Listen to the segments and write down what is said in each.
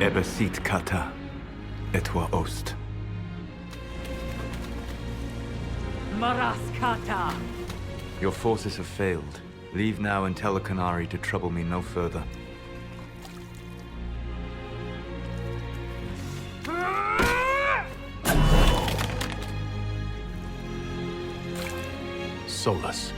Ebesit kata, etwa ost. Maraskata! Your forces have failed. Leave now and tell the Canary to trouble me no further. Solas.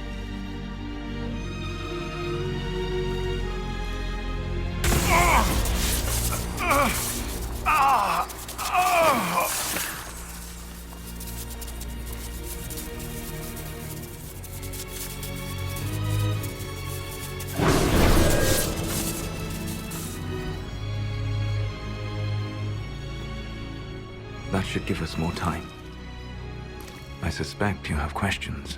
That should give us more time. I suspect you have questions.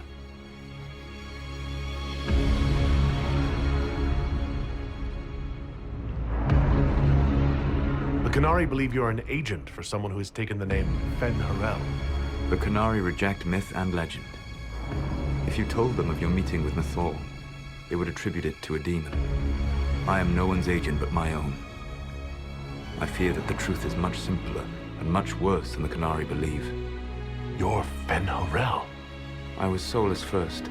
The Canary believe you're an agent for someone who has taken the name Fen Harel. The Canary reject myth and legend. If you told them of your meeting with Mythal, they would attribute it to a demon. I am no one's agent but my own. I fear that the truth is much simpler and much worse than the Canary believe. You're Fen Harel. I was Solas first.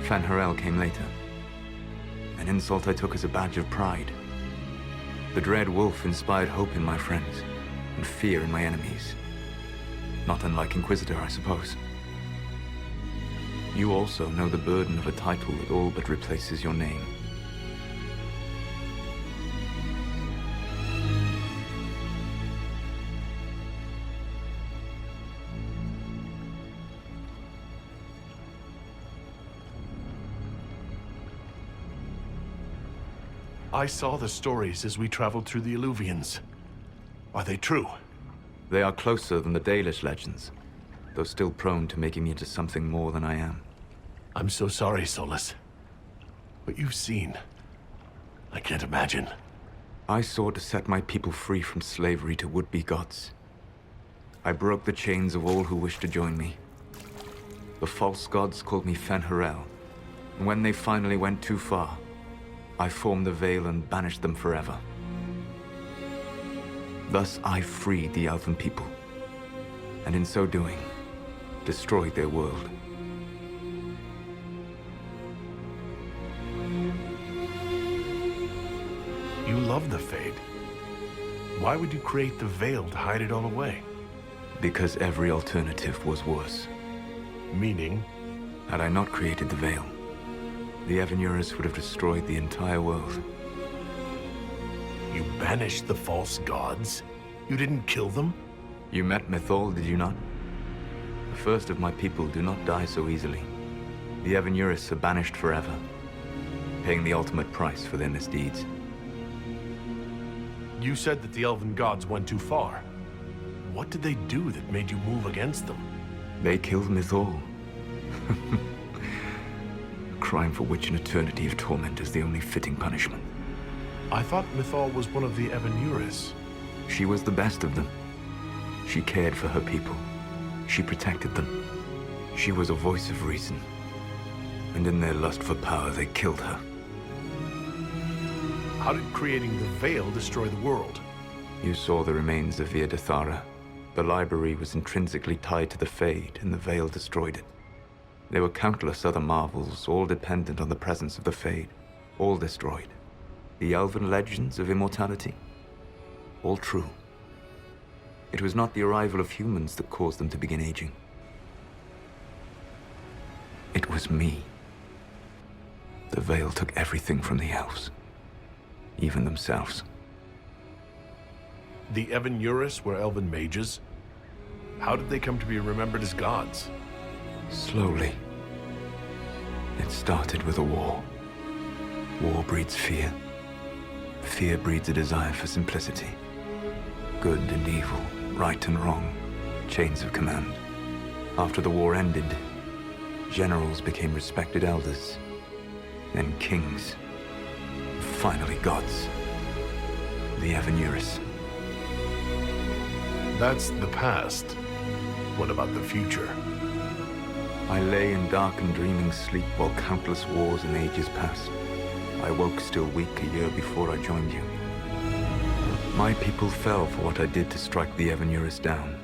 Fen Harel came later. An insult I took as a badge of pride. The dread wolf inspired hope in my friends, and fear in my enemies. Not unlike Inquisitor, I suppose. You also know the burden of a title that all but replaces your name. I saw the stories as we traveled through the Illuvians. Are they true? They are closer than the Dalish legends, though still prone to making me into something more than I am. I'm so sorry, Solas. What you've seen, I can't imagine. I sought to set my people free from slavery to would-be gods. I broke the chains of all who wished to join me. The false gods called me Fen Harel, and when they finally went too far, I formed the Veil and banished them forever. Thus I freed the Elven people, and in so doing, destroyed their world. You love the Fade. Why would you create the Veil to hide it all away? Because every alternative was worse. Meaning? Had I not created the Veil, the Evanurus would have destroyed the entire world. You banished the false gods? You didn't kill them? You met Mythal, did you not? The first of my people do not die so easily. The Evanurus are banished forever, paying the ultimate price for their misdeeds. You said that the Elven gods went too far. What did they do that made you move against them? They killed Mythal. A crime for which an eternity of torment is the only fitting punishment. I thought Mythal was one of the Evanurus. She was the best of them. She cared for her people. She protected them. She was a voice of reason. And in their lust for power, they killed her. How did creating the Veil destroy the world? You saw the remains of Via de Thara. The library was intrinsically tied to the Fade, and the Veil destroyed it. There were countless other marvels, all dependent on the presence of the Fade, all destroyed. The Elven legends of immortality, all true. It was not the arrival of humans that caused them to begin aging. It was me. The Veil took everything from the elves, even themselves. The Evanurus were Elven mages? How did they come to be remembered as gods? Slowly. It started with a war. War breeds fear. Fear breeds a desire for simplicity. Good and evil, right and wrong, chains of command. After the war ended, generals became respected elders, then kings, finally gods. The Evanurus. That's the past. What about the future? I lay in dark and dreaming sleep while countless wars and ages passed. I woke still weak a year before I joined you. My people fell for what I did to strike the Evanurus down.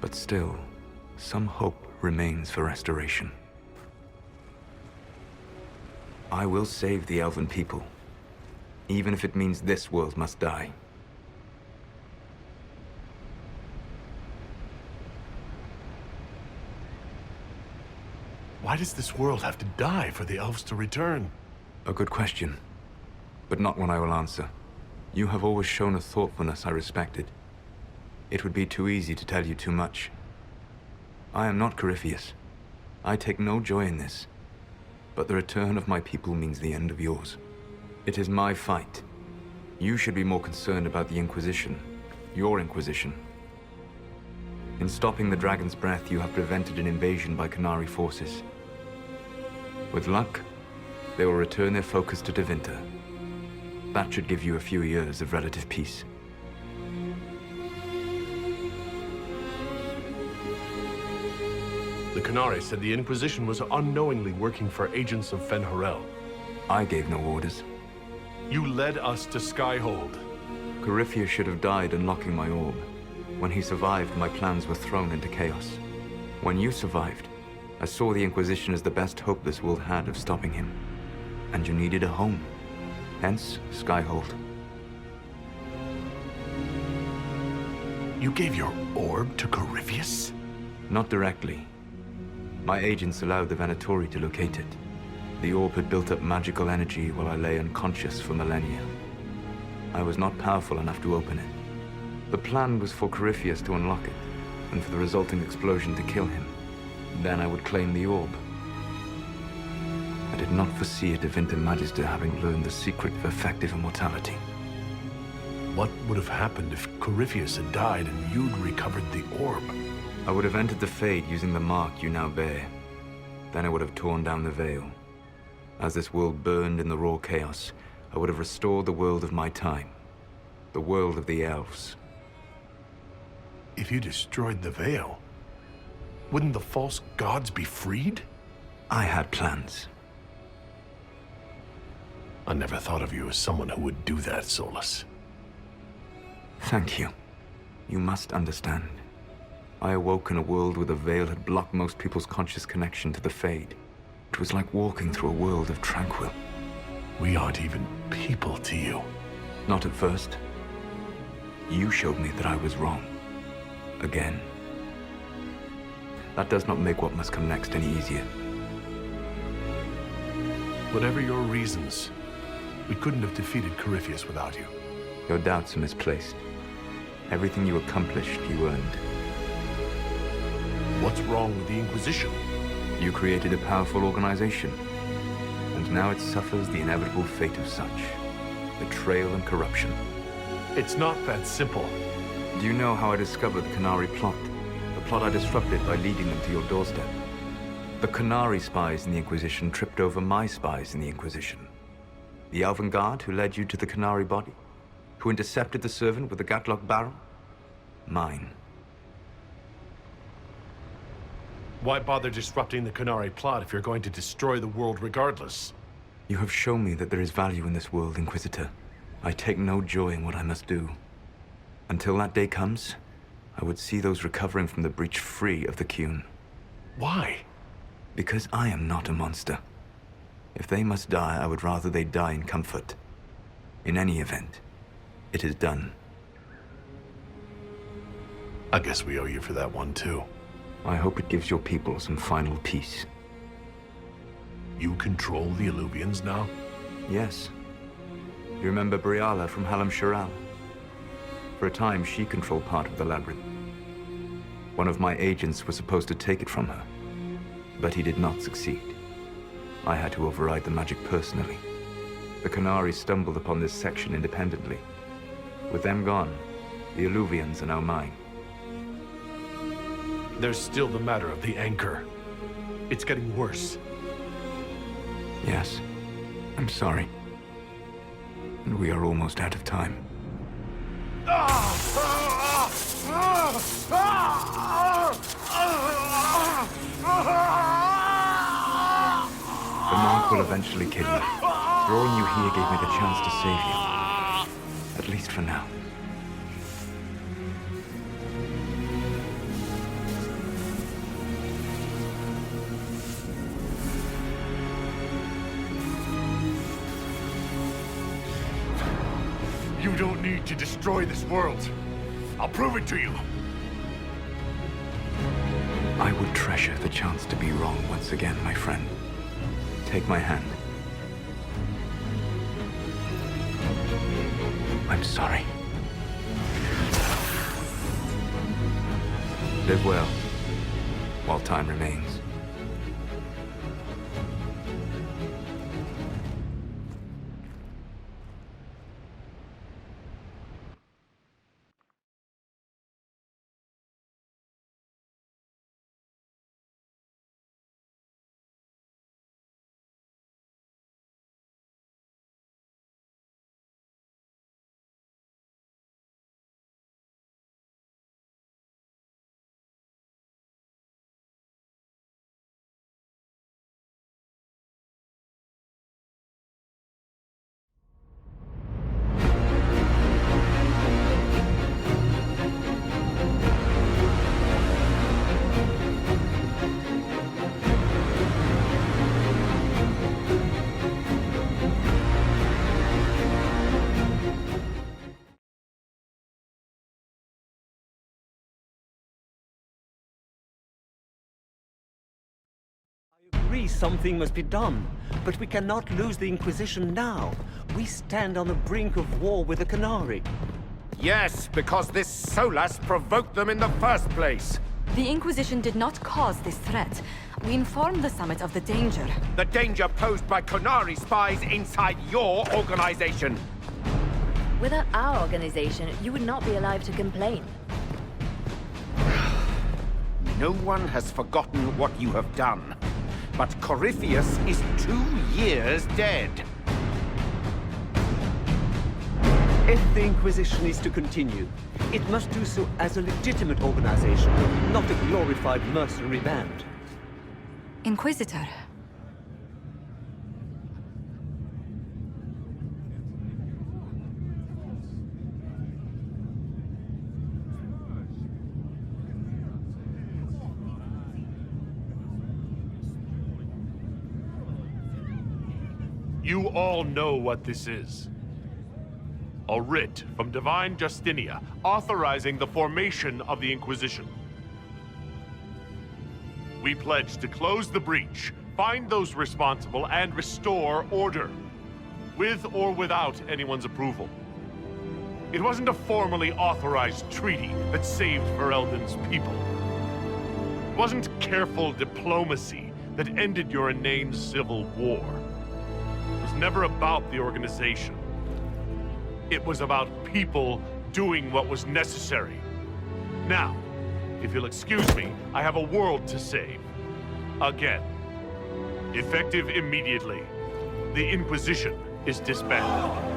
But still, some hope remains for restoration. I will save the Elven people, even if it means this world must die. Why does this world have to die for the elves to return? A good question, but not one I will answer. You have always shown a thoughtfulness I respected. It would be too easy to tell you too much. I am not Corypheus. I take no joy in this. But the return of my people means the end of yours. It is my fight. You should be more concerned about the Inquisition. Your Inquisition. In stopping the Dragon's Breath, you have prevented an invasion by Qunari forces. With luck, they will return their focus to Tevinter. That should give you a few years of relative peace. The Qunari said the Inquisition was unknowingly working for agents of Fen'Harel. I gave no orders. You led us to Skyhold. Corypheus should have died unlocking my orb. When he survived, my plans were thrown into chaos. When you survived, I saw the Inquisition as the best hope this world had of stopping him. And you needed a home. Hence, Skyhold. You gave your orb to Corypheus? Not directly. My agents allowed the Venatori to locate it. The orb had built up magical energy while I lay unconscious for millennia. I was not powerful enough to open it. The plan was for Corypheus to unlock it, and for the resulting explosion to kill him. Then I would claim the orb. I did not foresee a Tevinter Magister having learned the secret of effective immortality. What would have happened if Corypheus had died and you'd recovered the orb? I would have entered the Fade using the mark you now bear. Then I would have torn down the veil. As this world burned in the raw chaos, I would have restored the world of my time. The world of the elves. If you destroyed the veil, wouldn't the false gods be freed? I had plans. I never thought of you as someone who would do that, Solas. Thank you. You must understand. I awoke in a world where the veil had blocked most people's conscious connection to the Fade. It was like walking through a world of tranquil. We aren't even people to you. Not at first. You showed me that I was wrong. Again. That does not make what must come next any easier. Whatever your reasons, we couldn't have defeated Corypheus without you. Your doubts are misplaced. Everything you accomplished, you earned. What's wrong with the Inquisition? You created a powerful organization, and now it suffers the inevitable fate of such. Betrayal and corruption. It's not that simple. Do you know how I discovered the Qunari plot? The plot I disrupted by leading them to your doorstep. The Qunari spies in the Inquisition tripped over my spies in the Inquisition. The Elven Guard who led you to the Qunari body? Who intercepted the servant with the Gatlock barrel? Mine. Why bother disrupting the Qunari plot if you're going to destroy the world regardless? You have shown me that there is value in this world, Inquisitor. I take no joy in what I must do. Until that day comes, I would see those recovering from the breach free of the Qun. Why? Because I am not a monster. If they must die, I would rather they die in comfort. In any event, it is done. I guess we owe you for that one, too. I hope it gives your people some final peace. You control the Illuvians now? Yes. You remember Briala from Halam Shiral? For a time, she controlled part of the labyrinth. One of my agents was supposed to take it from her, but he did not succeed. I had to override the magic personally. The Qunari stumbled upon this section independently. With them gone, the Illuvians are now mine. There's still the matter of the anchor. It's getting worse. Yes, I'm sorry. And we are almost out of time. The mark will eventually kill you. Drawing you here gave me the chance to save you. At least for now. You don't need to destroy this world. I'll prove it to you. I would treasure the chance to be wrong once again, my friend. Take my hand. I'm sorry. Live well, while time remains. I agree something must be done, but we cannot lose the Inquisition now. We stand on the brink of war with the Canary. Yes, because this Solas provoked them in the first place. The Inquisition did not cause this threat. We informed the Summit of the danger. The danger posed by Canary spies inside your organization. Without our organization, you would not be alive to complain. No one has forgotten what you have done. But Corypheus is 2 years dead. If the Inquisition is to continue, it must do so as a legitimate organization, not a glorified mercenary band. Inquisitor. You all know what this is. A writ from Divine Justinia authorizing the formation of the Inquisition. We pledge to close the breach, find those responsible, and restore order, with or without anyone's approval. It wasn't a formally authorized treaty that saved Ferelden's people. It wasn't careful diplomacy that ended your inane civil war. It was never about the organization. It was about people doing what was necessary. Now, if you'll excuse me, I have a world to save. Again. Effective immediately. The Inquisition is disbanded.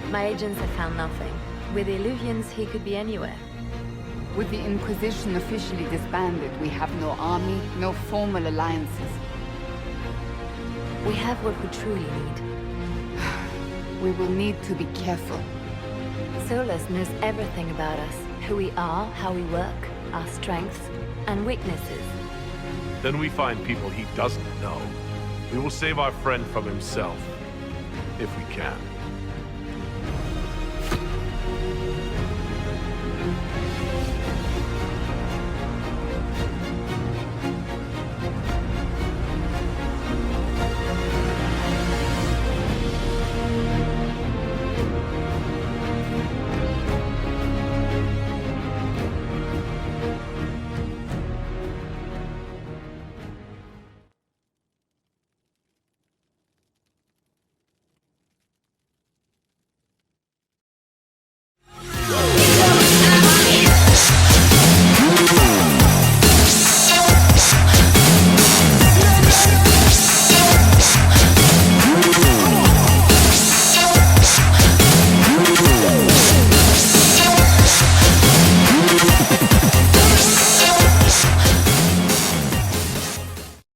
My agents have found nothing. With the Illuvians, he could be anywhere. With the Inquisition officially disbanded, we have no army, no formal alliances. We have what we truly need. We will need to be careful. Solas knows everything about us. Who we are, how we work, our strengths and weaknesses. Then we find people he doesn't know. We will save our friend from himself. If we can.